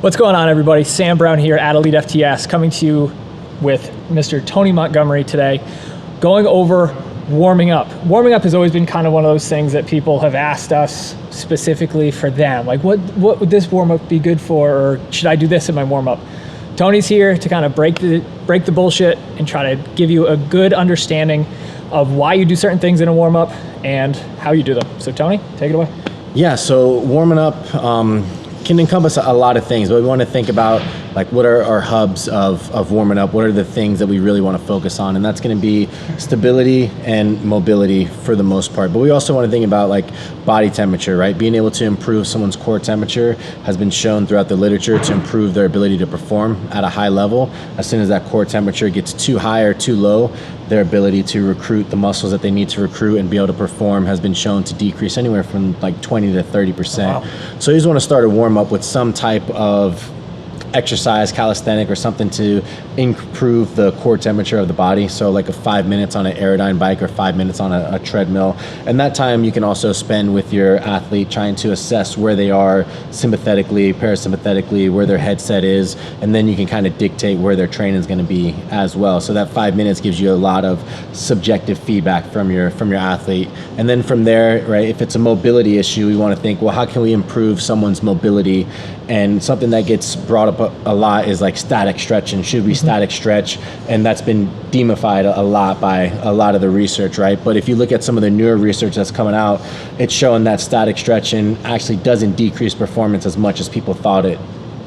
What's going on, everybody? Sam Brown here at elitefts, coming to you with Mr. Tony Montgomery today, going over warming up. Warming up has always been kind of one of those things that people have asked us specifically for them. Like, what would this warm-up be good for, or should I do this in my warm-up? Tony's here to kind of break the bullshit and try to give you a good understanding of why you do certain things in a warm-up and how you do them. So Tony, take it away. Yeah, so warming up can encompass a lot of things, but we want to think about like what are our hubs of warming up, what are the things that we really want to focus on, and that's going to be stability and mobility for the most part. But we also want to think about like body temperature, right? Being able to improve someone's core temperature has been shown throughout the literature to improve their ability to perform at a high level. As soon as that core temperature gets too high or too low, their ability to recruit the muscles that they need to recruit and be able to perform has been shown to decrease anywhere from like 20 to 30%. Wow. So you just want to start a warm up with some type of exercise, calisthenic, or something to improve the core temperature of the body. So like a 5 minutes on an Aerodyne bike or 5 minutes on a treadmill. And that time you can also spend with your athlete trying to assess where they are sympathetically, parasympathetically, where their headset is, and then you can kind of dictate where their training is going to be as well. So that 5 minutes gives you a lot of subjective feedback from your athlete. And then from there, right, if it's a mobility issue, we want to think, well, how can we improve someone's mobility? And something that gets brought up a lot is like static stretching. Should we static stretch? And that's been demystified a lot by a lot of the research, right? But if you look at some of the newer research that's coming out, it's showing that static stretching actually doesn't decrease performance as much as people thought it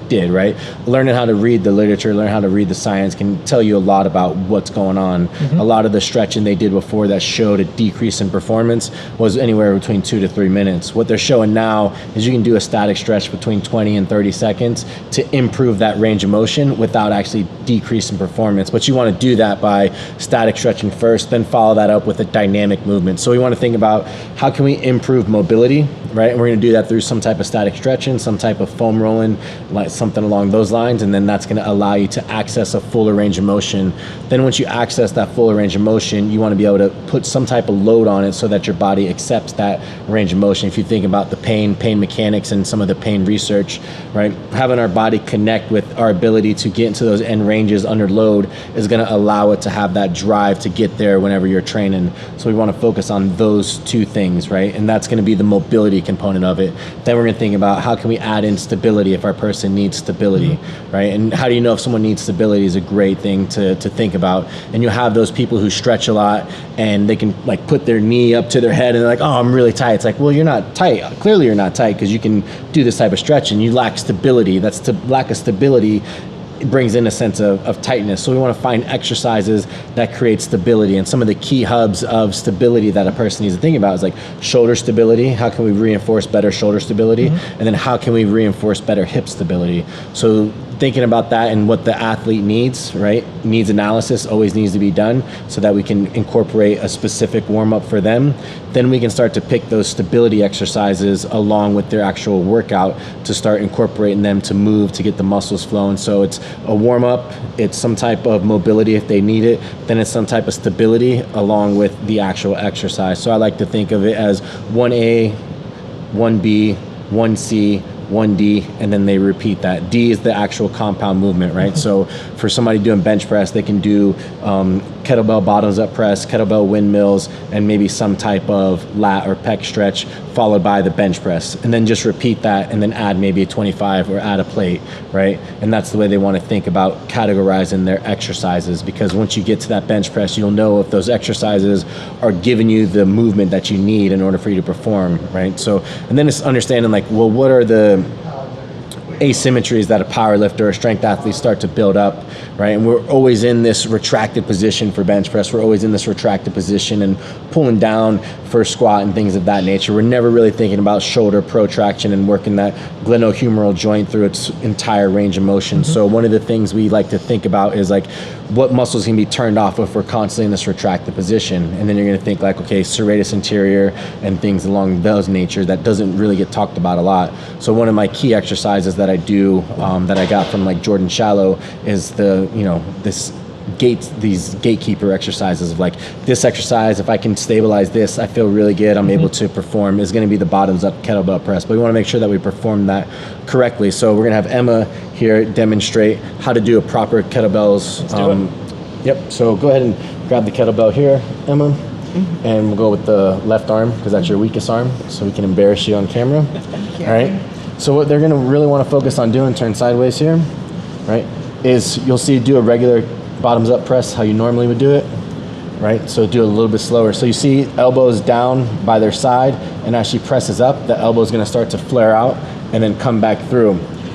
did, right? Learning how to read the literature, learn how to read the science can tell you a lot about what's going on. A lot of the stretching they did before that showed a decrease in performance was anywhere between 2 to 3 minutes. What they're showing now is you can do a static stretch between 20 and 30 seconds to improve that range of motion without actually decreasing performance. But you want to do that by static stretching first, then follow that up with a dynamic movement. So we want to think about how can we improve mobility, right? And we're going to do that through some type of static stretching, some type of foam rolling, like something along those lines, and then that's going to allow you to access a fuller range of motion. Then once you access that fuller range of motion, you want to be able to put some type of load on it so that your body accepts that range of motion. If you think about the pain mechanics and some of the pain research, right, having our body connect with our ability to get into those end ranges under load is going to allow it to have that drive to get there whenever you're training. So we want to focus on those two things, right? And that's going to be the mobility component of it. Then we're going to think about how can we add in stability if our person needs stability, right? And how do you know if someone needs stability is a great thing to think about. And you have those people who stretch a lot and they can like put their knee up to their head and they're like, oh, I'm really tight. It's like, well, you're not tight. Clearly you're not tight because you can do this type of stretch and you lack stability. That's the lack of stability. It brings in a sense of tightness. So we want to find exercises that create stability, and some of the key hubs of stability that a person needs to think about is like shoulder stability. How can we reinforce better shoulder stability? And then how can we reinforce better hip stability? So thinking about that and what the athlete needs, right? Needs analysis always needs to be done so that we can incorporate a specific warm-up for them. Then we can start to pick those stability exercises along with their actual workout to start incorporating them to move, to get the muscles flowing. So it's a warm-up, it's some type of mobility if they need it, then it's some type of stability along with the actual exercise. So I like to think of it as 1A, 1B, 1C, 1D, and then they repeat that. D is the actual compound movement, right? So for somebody doing bench press, they can do kettlebell bottoms up press, kettlebell windmills, and maybe some type of lat or pec stretch followed by the bench press. And then just repeat that and then add maybe a 25 or add a plate, right? And that's the way they want to think about categorizing their exercises, because once you get to that bench press, you'll know if those exercises are giving you the movement that you need in order for you to perform, right? So, and then it's understanding like, well, what are the asymmetries that a power lifter or strength athlete start to build up, right? And we're always in this retracted position for bench press. We're always in this retracted position and pulling down for squat and things of that nature. We're never really thinking about shoulder protraction and working that glenohumeral joint through its entire range of motion. So one of the things we like to think about is like what muscles can be turned off if we're constantly in this retracted position. And then you're going to think like, okay, serratus anterior and things along those nature that doesn't really get talked about a lot. So one of my key exercises that I do that I got from like Jordan Shallow is the, this these gatekeeper exercises of like, this exercise, if I can stabilize this, I feel really good, I'm able to perform, is going to be the bottoms up kettlebell press. But we want to make sure that we perform that correctly. So we're going to have Emma here demonstrate how to do a proper kettlebells. Let's do it. Yep, so go ahead and grab the kettlebell here, Emma, and we'll go with the left arm because that's your weakest arm, so we can embarrass you on camera. All right, so what they're going to really want to focus on doing, turn sideways here, right, is you'll see do a regular bottoms up press how you normally would do it, right? So do it a little bit slower. So you see elbows down by their side, and as she presses up, the elbow is going to start to flare out and then come back through.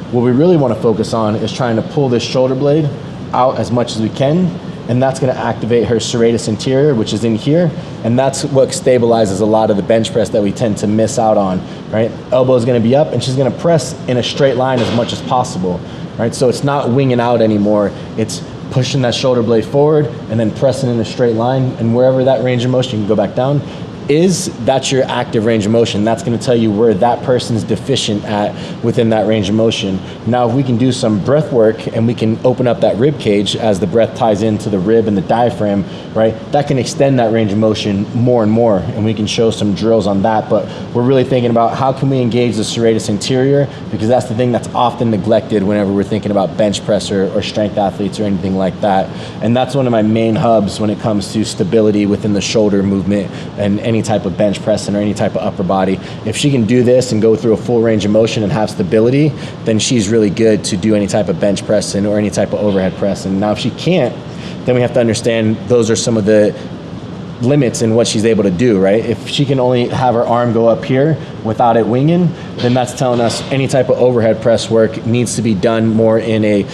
What we really want to focus on is trying to pull this shoulder blade out as much as we can, and that's going to activate her serratus anterior, which is in here, and that's what stabilizes a lot of the bench press that we tend to miss out on, right? Elbow is going to be up, and she's going to press in a straight line as much as possible, right? So it's not winging out anymore. It's pushing that shoulder blade forward and then pressing in a straight line, and wherever that range of motion, you can go back down, that's your active range of motion. That's going to tell you where that person's deficient at within that range of motion. Now, if we can do some breath work and we can open up that rib cage as the breath ties into the rib and the diaphragm, right, that can extend that range of motion more and more, and we can show some drills on that. But we're really thinking about how can we engage the serratus anterior, because that's the thing that's often neglected whenever we're thinking about bench press or strength athletes or anything like that. And that's one of my main hubs when it comes to stability within the shoulder movement and any type of bench pressing or any type of upper body. If she can do this and go through a full range of motion and have stability, then she's really good to do any type of bench pressing or any type of overhead pressing. Now, if she can't, then we have to understand those are some of the limits in what she's able to do, right? If she can only have her arm go up here without it winging, then that's telling us any type of overhead press work needs to be done more in a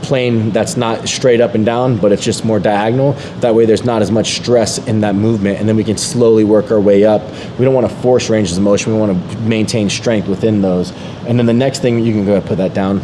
plane that's not straight up and down, but it's just more diagonal. That way there's not as much stress in that movement, and then we can slowly work our way up. We don't want to force ranges of motion. We want to maintain strength within those. And then the next thing, you can go ahead and put that down,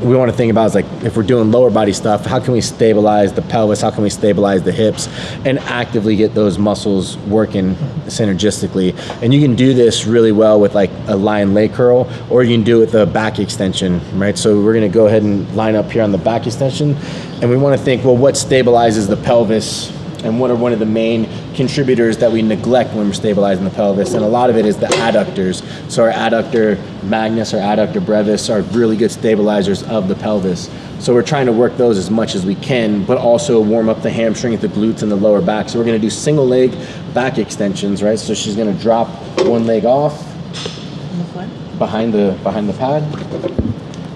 we want to think about is like, if we're doing lower body stuff, how can we stabilize the pelvis? How can we stabilize the hips and actively get those muscles working synergistically? And you can do this really well with like a lion leg curl, or you can do it with a back extension, right? So we're going to go ahead and line up here on the back extension, and we want to think, well, what stabilizes the pelvis? And what are one of the main contributors that we neglect when we're stabilizing the pelvis? And a lot of it is the adductors. So our adductor magnus or adductor brevis are really good stabilizers of the pelvis. So we're trying to work those as much as we can, but also warm up the hamstrings, the glutes, and the lower back. So we're going to do single leg back extensions, right? So she's going to drop one leg off behind the pad.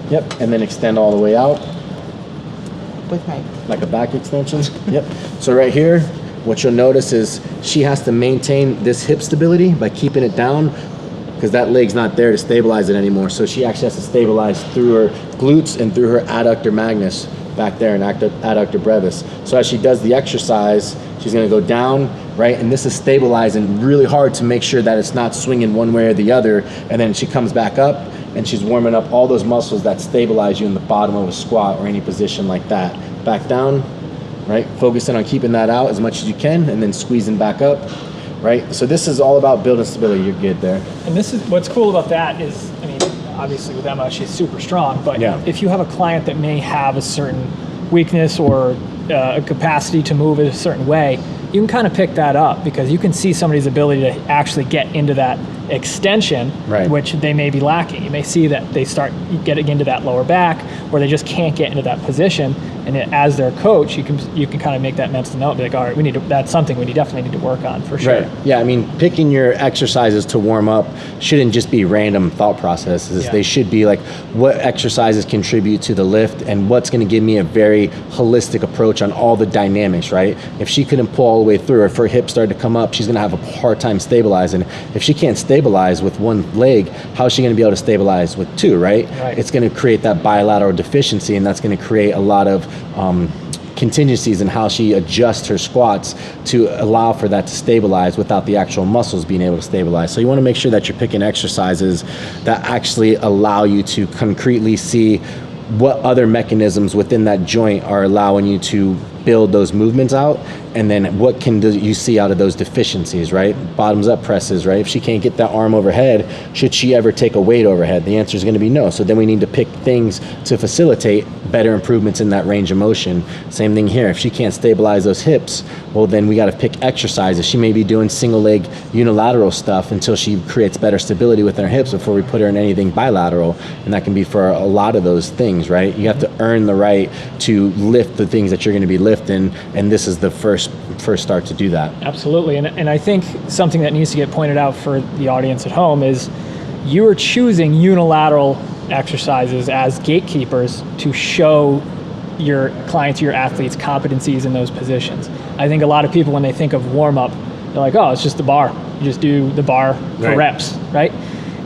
Yep, and then extend all the way out. With my Like a back extension. Yep. So right here, what you'll notice is she has to maintain this hip stability by keeping it down, because that leg's not there to stabilize it anymore. So she actually has to stabilize through her glutes and through her adductor magnus back there and adductor brevis. So as she does the exercise, she's going to go down, right? And this is stabilizing really hard to make sure that it's not swinging one way or the other. And then she comes back up, and she's warming up all those muscles that stabilize you in the bottom of a squat or any position like that. Back down, right? Focusing on keeping that out as much as you can, and then squeezing back up, right? So this is all about building stability. You're good there. And this is what's cool about that is, I mean, obviously with Emma, she's super strong, but yeah, if you have a client that may have a certain weakness or a capacity to move in a certain way, you can kind of pick that up, because you can see somebody's ability to actually get into that extension, right, which they may be lacking. You may see that they start getting into that lower back, or they just can't get into that position. And as their coach, you can kind of make that mental note, be like, all right, that's something we definitely need to work on for sure. Right. Yeah, I mean, picking your exercises to warm up shouldn't just be random thought processes. Yeah. They should be like, what exercises contribute to the lift, and what's going to give me a very holistic approach on all the dynamics, right? If she couldn't pull all the way through, or if her hips started to come up, she's going to have a hard time stabilizing. If she can't stabilize with one leg, how is she going to be able to stabilize with two, right? It's going to create that bilateral deficiency, and that's going to create a lot of contingencies in how she adjusts her squats to allow for that to stabilize without the actual muscles being able to stabilize. So you want to make sure that you're picking exercises that actually allow you to concretely see what other mechanisms within that joint are allowing you to build those movements out, and then what can you see out of those deficiencies, right? Bottoms up presses, right? If she can't get that arm overhead, should she ever take a weight overhead? The answer is going to be no. So then we need to pick things to facilitate better improvements in that range of motion. Same thing here. If she can't stabilize those hips, well, then we got to pick exercises. She may be doing single leg unilateral stuff until she creates better stability with her hips before we put her in anything bilateral. And that can be for a lot of those things, right? You have to earn the right to lift the things that you're going to be lifting, and this is the first start to do that. Absolutely. And I think something that needs to get pointed out for the audience at home is you are choosing unilateral exercises as gatekeepers to show your clients, your athletes, competencies in those positions. I think a lot of people, when they think of warm-up, they're like, oh, it's just the bar. You just do the bar for reps, right?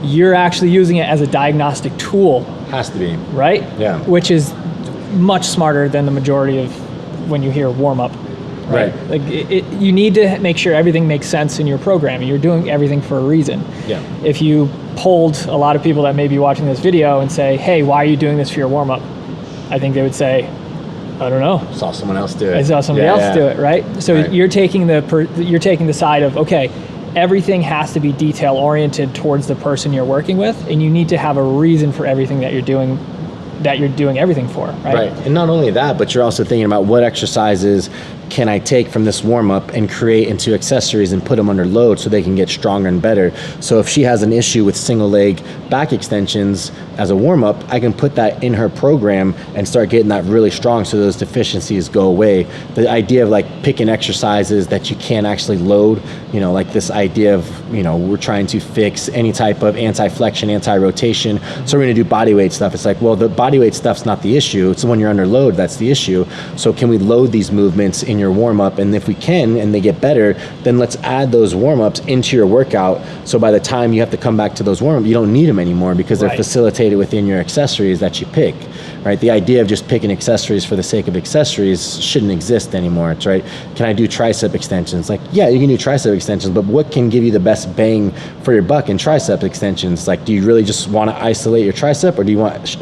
You're actually using it as a diagnostic tool. Has to be. Right? Yeah. Which is much smarter than the majority of when you hear warm-up. Right. Like you need to make sure everything makes sense in your programming. You're doing everything for a reason. Yeah. If you polled a lot of people that may be watching this video and say, hey, why are you doing this for your warm-up? I think they would say, I don't know. Saw someone else do it. I saw somebody else do it, right? So you're taking the side of, okay, everything has to be detail oriented towards the person you're working with, and you need to have a reason for everything that you're doing everything for, right? Right. And not only that, but you're also thinking about what exercises can I take from this warm-up and create into accessories and put them under load so they can get stronger and better. So if she has an issue with single leg back extensions as a warm-up, I can put that in her program and start getting that really strong so those deficiencies go away. The idea of like picking exercises that you can't actually load, like this idea of, we're trying to fix any type of anti-flexion, anti-rotation. So we're gonna do body weight stuff. It's like, well, the body weight stuff's not the issue. It's when you're under load, that's the issue. So can we load these movements in your warm-up? And if we can, and they get better, then let's add those warm-ups into your workout. So by the time you have to come back to those warm-ups, you don't need them anymore because they're facilitated within your accessories that you pick, right? The idea of just picking accessories for the sake of accessories shouldn't exist anymore. It's right. Can I do tricep extensions? Like, yeah, you can do tricep extensions, but what can give you the best bang for your buck in tricep extensions? Like, do you really just want to isolate your tricep, or do you want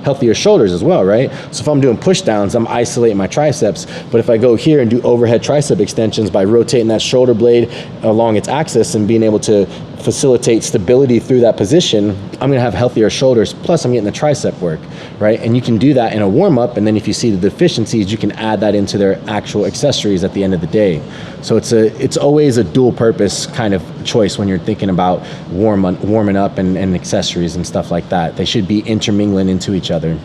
healthier shoulders as well, right? So if I'm doing push downs, I'm isolating my triceps, but if I go here and do overhead tricep extensions by rotating that shoulder blade along its axis and being able to facilitate stability through that position, I'm gonna have healthier shoulders, plus I'm getting the tricep work, right? And you can do that in a warm-up, and then if you see the deficiencies, you can add that into their actual accessories at the end of the day. So it's always a dual purpose kind of choice when you're thinking about warming up and accessories and stuff like that. They should be intermingling into each other.